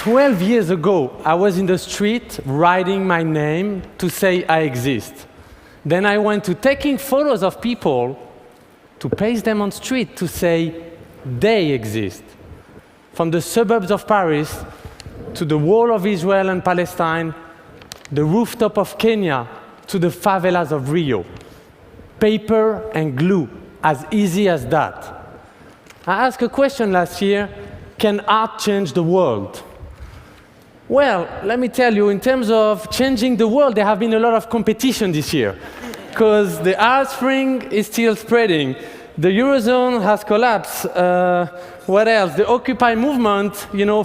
12 years ago, I was in the street writing my name to say I exist. Then I went to taking photos of people to paste them on street to say they exist. From the suburbs of Paris to the wall of Israel and Palestine, the rooftop of Kenya to the favelas of Rio. Paper and glue, as easy as that. I asked a question last year, can art change the world? Well, let me tell you, in terms of changing the world, there have been a lot of competition this year, because the Arab Spring is still spreading. The Eurozone has collapsed. What else? The Occupy movement,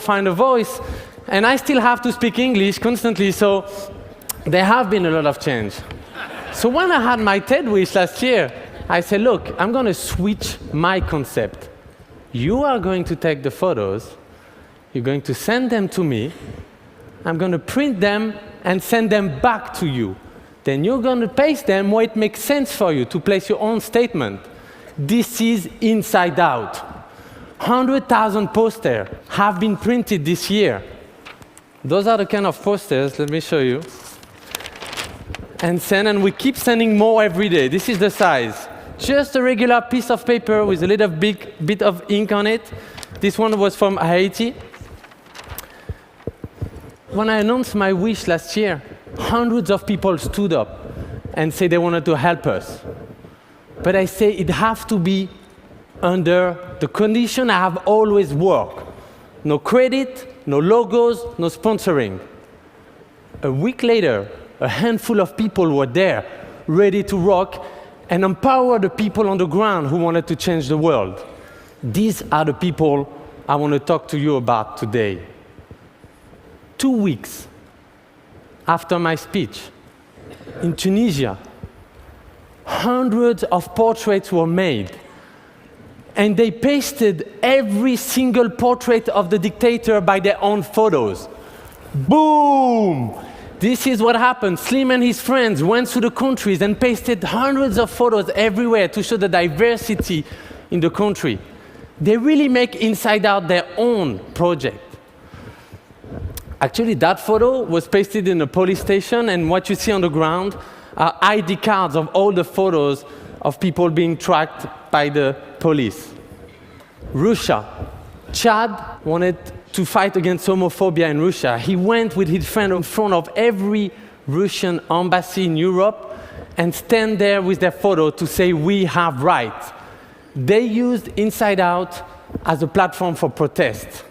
find a voice. And I still have to speak English constantly, so there have been a lot of change. So when I had my TED Wish last year, I said, look, I'm going to switch my concept. You are going to take the photos, you're going to send them to me, I'm going to print them and send them back to you. Then you're going to paste them where it makes sense for you to place your own statement. This is inside out. 100,000 posters have been printed this year. Those are the kind of posters, let me show you. And we keep sending more every day. This is the size. Just a regular piece of paper with a little bit of ink on it. This one was from Haiti. When I announced my wish last year, hundreds of people stood up and said they wanted to help us. But I say it has to be under the condition I have always worked. No credit, no logos, no sponsoring. A week later, a handful of people were there, ready to rock and empower the people on the ground who wanted to change the world. These are the people I want to talk to you about today. 2 weeks after my speech, in Tunisia, hundreds of portraits were made. And they pasted every single portrait of the dictator by their own photos. Boom! This is what happened. Slim and his friends went to the countries and pasted hundreds of photos everywhere to show the diversity in the country. They really make Inside Out their own project. Actually, that photo was pasted in a police station, and what you see on the ground are ID cards of all the photos of people being tracked by the police. Russia. Chad wanted to fight against homophobia in Russia. He went with his friend in front of every Russian embassy in Europe and stand there with their photo to say, we have rights. They used Inside Out as a platform for protest.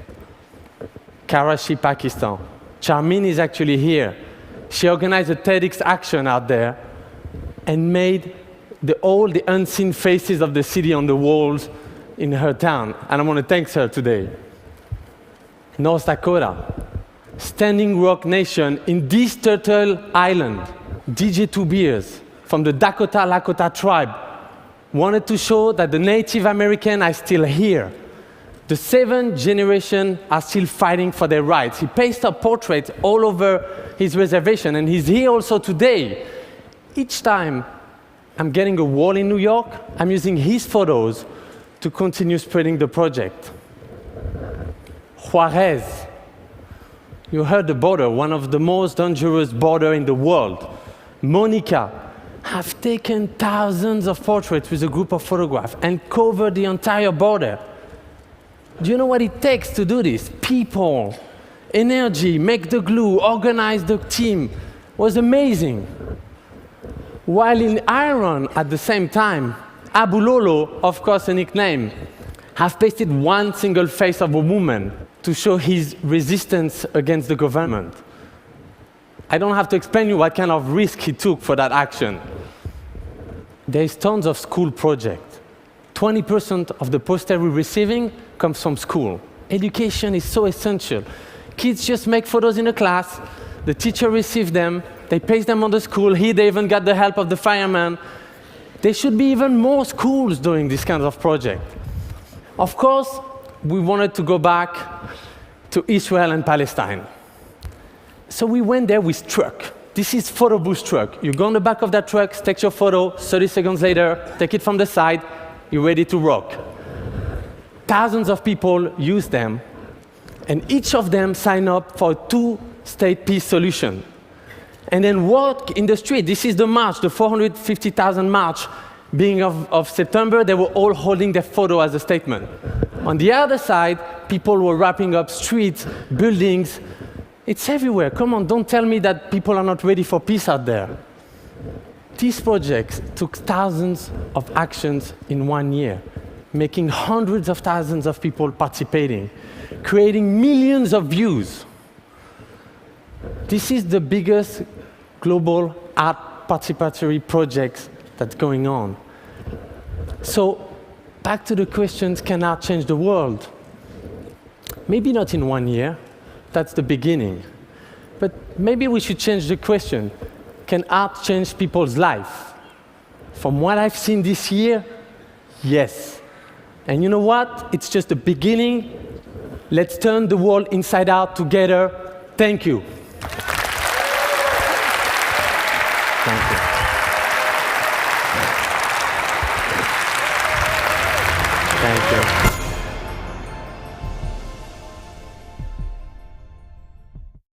Karachi, Pakistan. Charmin is actually here. She organized a TEDx action out there and made all the unseen faces of the city on the walls in her town. And I want to thank her today. North Dakota, Standing Rock Nation in this Turtle Island, DJ Two Beers from the Dakota Lakota tribe wanted to show that the Native Americans are still here. The 7th generation are still fighting for their rights. He pasted up portraits all over his reservation, and he's here also today. Each time I'm getting a wall in New York, I'm using his photos to continue spreading the project. Juarez. You heard the border, one of the most dangerous borders in the world. Monica have taken thousands of portraits with a group of photographers and covered the entire border. Do you know what it takes to do this? People, energy, make the glue, organize the team. It was amazing. While in Iran, at the same time, Abu Lolo, of course a nickname, has pasted one single face of a woman to show his resistance against the government. I don't have to explain you what kind of risk he took for that action. There's tons of school projects. 20% of the poster we're receiving comes from school. Education is so essential. Kids just make photos in a class, the teacher receives them, they paste them on the school, here they even got the help of the fireman. There should be even more schools doing this kind of project. Of course, we wanted to go back to Israel and Palestine. So we went there with truck. This is photo booth truck. You go on the back of that truck, take your photo, 30 seconds later, take it from the side, you're ready to rock. Thousands of people use them, and each of them sign up for a two-state peace solution. And then walk in the street. This is the march, the 450,000 march. Beginning of September, they were all holding their photo as a statement. On the other side, people were wrapping up streets, buildings. It's everywhere. Come on, don't tell me that people are not ready for peace out there. These projects took thousands of actions in 1 year, making hundreds of thousands of people participating, creating millions of views. This is the biggest global art participatory project that's going on. So, back to the questions, can art change the world? Maybe not in 1 year. That's the beginning. But maybe we should change the question. Can art change people's life? From what I've seen this year, yes. And you know what? It's just the beginning. Let's turn the world inside out together. Thank you. Thank you. Thank you.